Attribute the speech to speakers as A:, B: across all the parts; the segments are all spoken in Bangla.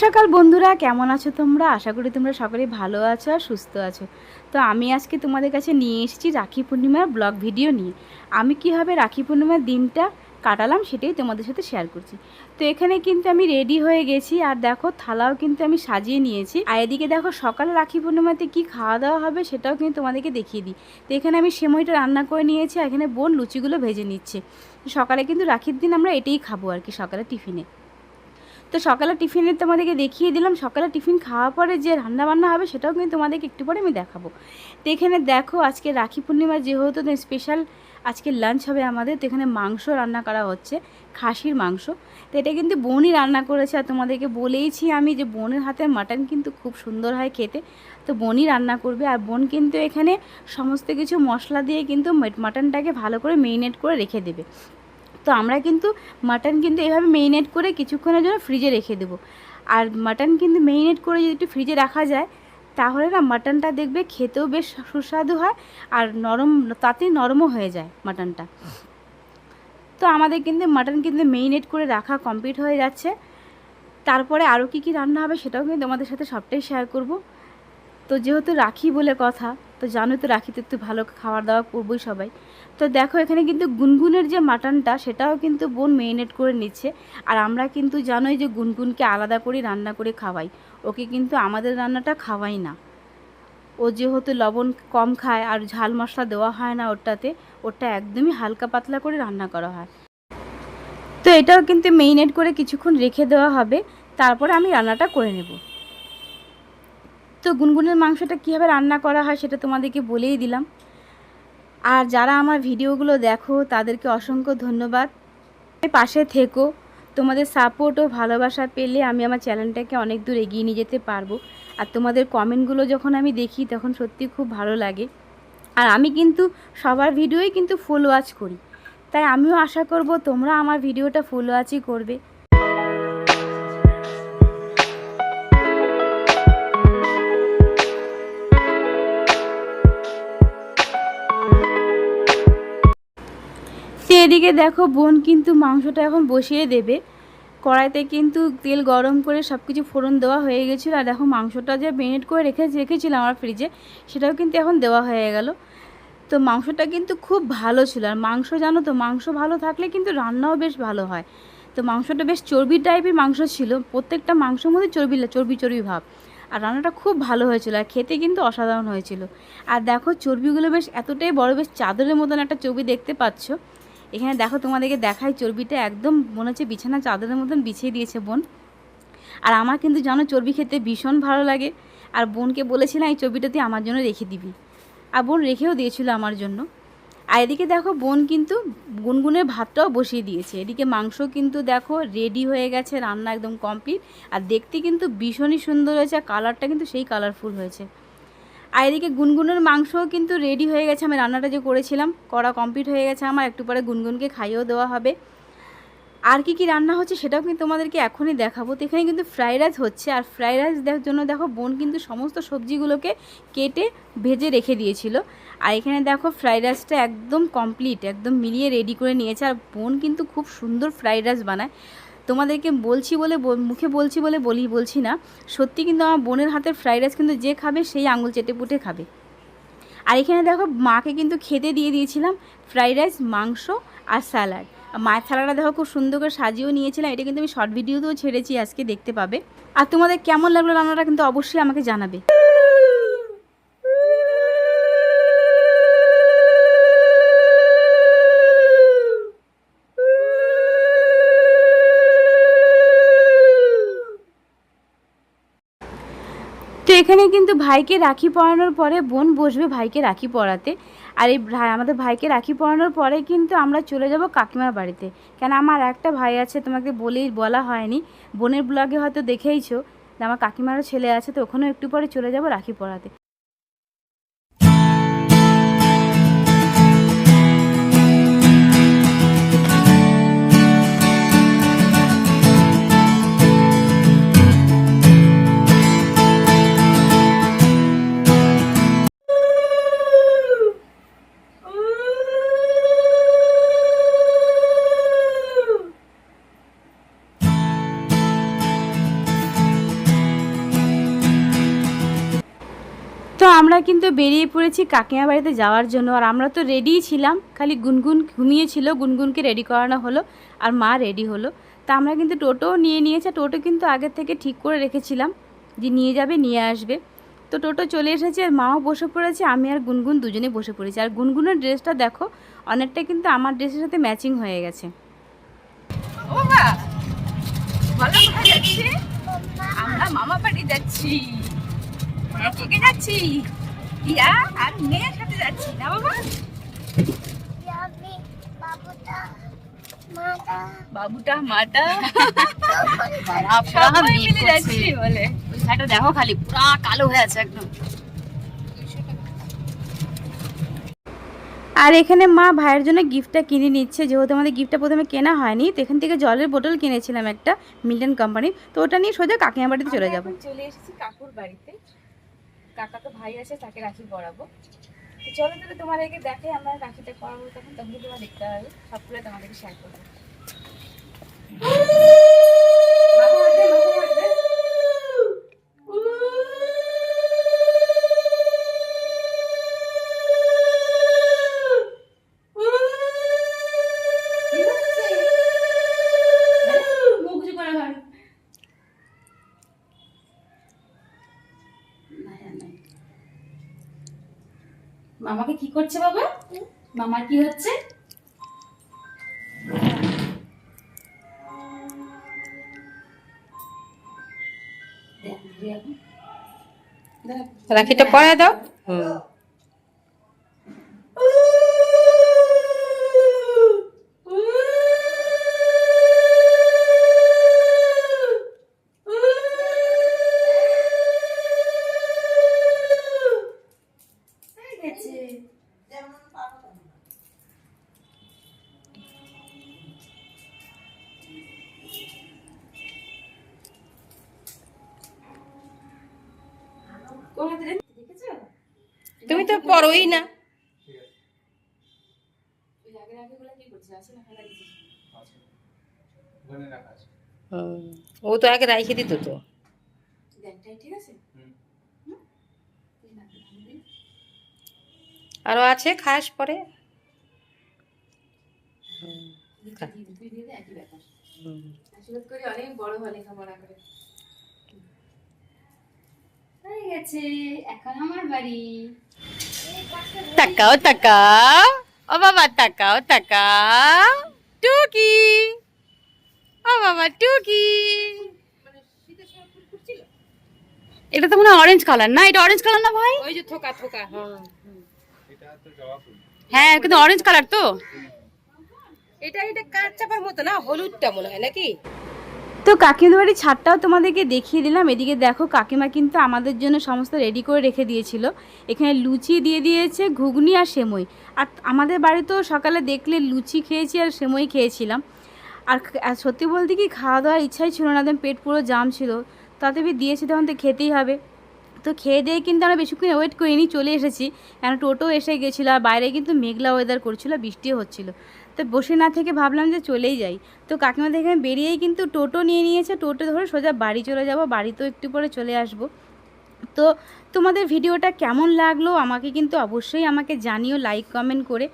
A: সকাল বন্ধুরা, কেমন আছো তোমরা? আশা করি তোমরা সকলেই ভালো আছো আর সুস্থ আছো। তো আমি আজকে তোমাদের কাছে নিয়ে এসেছি রাখি পূর্ণিমার ব্লগ ভিডিও নিয়ে। আমি কীভাবে রাখি পূর্ণিমার দিনটা কাটালাম সেটাই তোমাদের সাথে শেয়ার করছি। তো এখানে কিন্তু আমি রেডি হয়ে গেছি, আর দেখো থালাও কিন্তু আমি সাজিয়ে নিয়েছি। আর এদিকে দেখো সকালে রাখি পূর্ণিমাতে কি খাওয়া দাওয়া হবে সেটাও কিন্তু তোমাদেরকে দেখিয়ে দিই। তো এখানে আমি সেমইটা রান্না করে নিয়েছি, আর এখানে বোন লুচিগুলো ভেজে নিচ্ছে। সকালে কিন্তু রাখির দিন আমরা এটাই খাবো আর কি, সকালে টিফিনে। তো সকালে টিফিনে তোমাদেরকে দেখিয়ে দিলাম। সকালে টিফিন খাওয়ার পরে যে রান্নাবান্না হবে সেটাও কিন্তু তোমাদেরকে একটু পরে আমি দেখাবো। তো এখানে দেখো আজকে রাখি পূর্ণিমা যেহেতু স্পেশাল আজকে লাঞ্চ হবে আমাদের। তো এখানে মাংস রান্না করা হচ্ছে, খাসির মাংস। তো এটা কিন্তু বোনই রান্না করেছে, আর তোমাদেরকে বলেইছি আমি যে বোনের হাতের মাটন কিন্তু খুব সুন্দর হয় খেতে। তো বোনই রান্না করবে, আর বোন কিন্তু এখানে সমস্ত কিছু মশলা দিয়ে কিন্তু মাটনটাকে ভালো করে মেরিনেট করে রেখে দেবে। তো আমরা কিন্তু মাটন কিন্তু এভাবে মেরিনেট করে কিছুক্ষণের জন্য ফ্রিজে রেখে দেবো। আর মাটন কিন্তু মেরিনেট করে যদি একটু ফ্রিজে রাখা যায় তাহলে না মাটনটা দেখবে খেতেও বেশ সুস্বাদু হয়, আর নরম, তাড়াতাড়ি নরমও হয়ে যায় মাটনটা। তো আমাদের কিন্তু মাটন কিন্তু মেরিনেট করে রাখা কমপ্লিট হয়ে যাচ্ছে। তারপরে আরও কী কী রান্না হবে সেটাও কিন্তু আমাদের সাথে সবটাই শেয়ার করব। তো যেহেতু রাখি বলে কথা, তো জানো তো রাখিতে একটু ভালো খাওয়ার দাওয়া করবোই সবাই। তো দেখো এখানে কিন্তু গুনগুনের যে মাটনটা সেটাও কিন্তু বোন মেরিনেট করে নিচ্ছে। আর আমরা কিন্তু জানোই যে গুনগুনকে আলাদা করে রান্না করে খাওয়াই, ওকে কিন্তু আমাদের রান্নাটা খাওয়াই না। ও যেহেতু লবণ কম খায় আর ঝাল মশলা দেওয়া হয় না ওটাতে, ওটা একদমই হালকা পাতলা করে রান্না করা হয়। তো এটাও কিন্তু মেরিনেট করে কিছুক্ষণ রেখে দেওয়া হবে, তারপরে আমি রান্নাটা করে নেব। তো গুনগুনের মাংসটা কীভাবে রান্না করা হয় সেটা তোমাদেরকে বলেই দিলাম। আর যারা আমার ভিডিওগুলো দেখো তাদেরকে অসংখ্য ধন্যবাদ। পাশে থেকো, তোমাদের সাপোর্ট ও ভালোবাসা পেলে আমি আমার চ্যানেলটাকে অনেক দূর এগিয়ে নিয়ে যেতে পারবো। আর তোমাদের কমেন্টগুলো যখন আমি দেখি তখন সত্যি খুব ভালো লাগে। আর আমি কিন্তু সবার ভিডিওই কিন্তু ফুল ওয়াচ করি, তাই আমিও আশা করব তোমরা আমার ভিডিওটা ফুল ওয়াচই করবে। তো এদিকে দেখো বোন কিন্তু মাংসটা এখন বসিয়ে দেবে। কড়াইতে কিন্তু তেল গরম করে সব কিছু ফোড়ন দেওয়া হয়ে গেছিলো। আর দেখো মাংসটা যে মেরিনেট করে রেখেছিলাম আমার ফ্রিজে, সেটাও কিন্তু এখন দেওয়া হয়ে গেল। তো মাংসটা কিন্তু খুব ভালো ছিল। আর মাংস জানো তো, মাংস ভালো থাকলে কিন্তু রান্নাও বেশ ভালো হয়। তো মাংসটা বেশ চর্বি টাইপের মাংস ছিল, প্রত্যেকটা মাংসের মধ্যে চর্বি চর্বি ভাব। আর রান্নাটা খুব ভালো হয়েছিল, আর খেতে কিন্তু অসাধারণ হয়েছিল। আর দেখো চর্বিগুলো বেশ এতটাই বড়, বেশ চাদরের মতন একটা চর্বি দেখতে পাচ্ছ। এখানে দেখো তোমাদেরকে দেখাই, চর্বিটা একদম মনে হচ্ছে বিছানা চাদরের মতন বিছিয়ে দিয়েছে বোন। আর আমার কিন্তু জানো চর্বি খেতে ভীষণ ভালো লাগে। আর বোনকে বলেছিলাম এই চর্বিটা তুই আমার জন্য রেখে দিবি, আর বোন রেখেও দিয়েছিল আমার জন্য। আর এদিকে দেখো বোন কিন্তু গুনগুনের ভাতটাও বসিয়ে দিয়েছে। এদিকে মাংস কিন্তু দেখো রেডি হয়ে গেছে, রান্না একদম কমপ্লিট। আর দেখতে কিন্তু ভীষণই সুন্দর হয়েছে, আর কালারটা কিন্তু সেই কালারফুল হয়েছে। আর এদিকে গুনগুনের মাংসও কিন্তু রেডি হয়ে গেছে। আমি রান্নাটা যে করেছিলাম করা কমপ্লিট হয়ে গেছে আমার, একটু পরে গুনগুনকে খাইয়েও দেওয়া হবে। আর কি কি রান্না হচ্ছে সেটাও কিন্তু তোমাদেরকে এখনই দেখাবো। তো এখানে কিন্তু ফ্রাইড রাইস হচ্ছে, আর ফ্রাইড রাইস দেওয়ার জন্য দেখো বোন কিন্তু সমস্ত সবজিগুলোকে কেটে ভেজে রেখে দিয়েছিল। আর এখানে দেখো ফ্রাইড রাইসটা একদম কমপ্লিট, একদম মিলিয়ে রেডি করে নিয়েছে। আর বোন কিন্তু খুব সুন্দর ফ্রাইড রাইস বানায়। তোমাদেরকে বলছি বলে মুখে বলছি বলে বলছি না, সত্যি কিন্তু আমার বোনের হাতের ফ্রাইড রাইস কিন্তু যে খাবে সেই আঙুল চেটে পুটে খাবে। আর এখানে দেখো মাকে কিন্তু খেতে দিয়ে দিয়েছিলাম ফ্রাইড রাইস, মাংস আর স্যালাড। মায়ের থালাটা দেখো খুব সুন্দর করে সাজিয়েও নিয়েছিলাম। এটা কিন্তু আমি শর্ট ভিডিওতেও ছেড়েছি, আজকে দেখতে পাবে। আর তোমাদের কেমন লাগলো রান্নাটা কিন্তু অবশ্যই আমাকে জানাবে। তো এখানে কিন্তু ভাইকে রাখি পরানোর পরে বোন বসবে ভাইকে রাখি পরাতে। আর এই আমাদের ভাইকে রাখি পরানোর পরে কিন্তু আমরা চলে যাব কাকিমার বাড়িতে। কেন আমার একটা ভাই আছে, তোমাকে বলা হয়নি, বোনের ব্লগে হয়তো দেখেইছো যে আমার কাকিমারও ছেলে আছে। তো ওখানেও একটু পরে চলে যাব রাখি পরাতে। কিন্তু বেরিয়ে পড়েছি কাকিমা বাড়িতে যাওয়ার জন্য। আর আমরা তো রেডিই ছিলাম, খালি গুনগুন ঘুমিয়েছিল, গুনগুনকে রেডি করানো হলো আর মা রেডি হলো। তা আমরা কিন্তু টোটোও নিয়ে নিয়েছে, টোটো কিন্তু আগের থেকে ঠিক করে রেখেছিলাম যে নিয়ে যাবে নিয়ে আসবে। তো টোটো চলে এসেছে আর মাও বসে পড়েছে, আমি আর গুনগুন দুজনে বসে পড়েছি। আর গুনগুনের ড্রেসটা দেখো অনেকটা কিন্তু আমার ড্রেসের সাথে ম্যাচিং হয়ে গেছে। আমরা মামা বাড়ি যাচ্ছি। হ্যাঁ, কে কে যাচ্ছি? ইয়া আর মেয়ের সাথে যাচ্ছি না বাবা? বাবুটা মাটা সবাই মিলে যাচ্ছি বলে। ওই শাড়িটা দেখো খালি পুরা কালো হয়ে আছে একদম। আর এখানে মা ভাইয়ের জন্য গিফটটা কিনে নিচ্ছে, যেহেতু আমাদের গিফটটা প্রথমে কেনা হয়নি। তো এখান থেকে জলের বোতল কিনেছিলাম একটা মিল্টন কোম্পানির, তো ওটা নিয়ে সোজা কাকিমা বাড়িতে চলে যাবো। চলে এসেছি কাকুর বাড়িতে, কাকা তো ভাই আছে, তাকে রাখি পরাবো। তো চলো তাহলে তোমাদেরকে দেখাই আমরা রাখিটা পরাবো, তখন তোমরা দেখতে পাবে, সবগুলো তোমাদেরকে শেয়ার করবো। মামাকে কি করছে বাবা? মামার কি হচ্ছে?
B: রাখিটা পরায় দাও। তুমি তো পরোই না। ও তো আগে রাইখে দিত তো। আরো আছে, খাস পরে।
A: অনেক বড় হয় লেখাপড়া করে। হয়ে গেছে, এখন আমার বাড়ি।
B: তাকাও তাকাও, ও বাবা তাকাও তাকাও, টুকি, ও বাবা টুকি। এটা তো মনে হয় অরেঞ্জ কালার না? এটা অরেঞ্জ কালার না ভাই?
C: ওই যে থোকা থোকা।
B: হ্যাঁ কিন্তু অরেঞ্জ কালার তো।
C: এটা এটা কাঠ চাপার মতো না, হলুদটা মনে হয় নাকি?
A: তো কাকিমাদের বাড়ির ছাদটাও তোমাদেরকে দেখিয়ে দিলাম। এদিকে দেখো কাকিমা কিন্তু আমাদের জন্য সমস্ত রেডি করে রেখে দিয়েছিল। এখানে লুচি দিয়ে দিয়েছে, ঘুগনি আর সেমই। আর আমাদের বাড়িতেও সকালে দেখলে লুচি খেয়েছি আর সেমই খেয়েছিলাম। আর সত্যি বলতে কি খাওয়া দাওয়ার ইচ্ছাই ছিল না, একদম পেট পুরো জাম ছিল। তাতে দিয়েছি তখন তো খেতেই হবে। তো খেয়ে দিয়ে কিন্তু আমরা বেশিক্ষণ ওয়েট করিনি, চলে এসেছি। কেন টোটো এসে গেছিলো আর বাইরে কিন্তু মেঘলা ওয়েদার করছিল, বৃষ্টিও হচ্ছিলো। তো বসে না থেকে ভাবলাম যে চলেই যাই। তো কাকিমা থেকে বেরিয়েই কিন্তু টোটো নিয়ে নিয়েছে, টোটো ধরে সোজা বাড়ি চলে যাব। বাড়িতেও একটু পরে চলে আসব। তো তোমাদের ভিডিওটা কেমন লাগলো আমাকে কিন্তু অবশ্যই আমাকে জানিও লাইক কমেন্ট করে।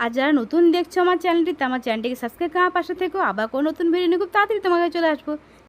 A: আর যারা নতুন দেখছো আমার চ্যানেলটি, তো আমার চ্যানেলটিকে সাবস্ক্রাইব করার পাশে থেকো। আবার কোনো নতুন ভিডিও নিয়ে খুব তাড়াতাড়ি তোমাকে চলে আসবো।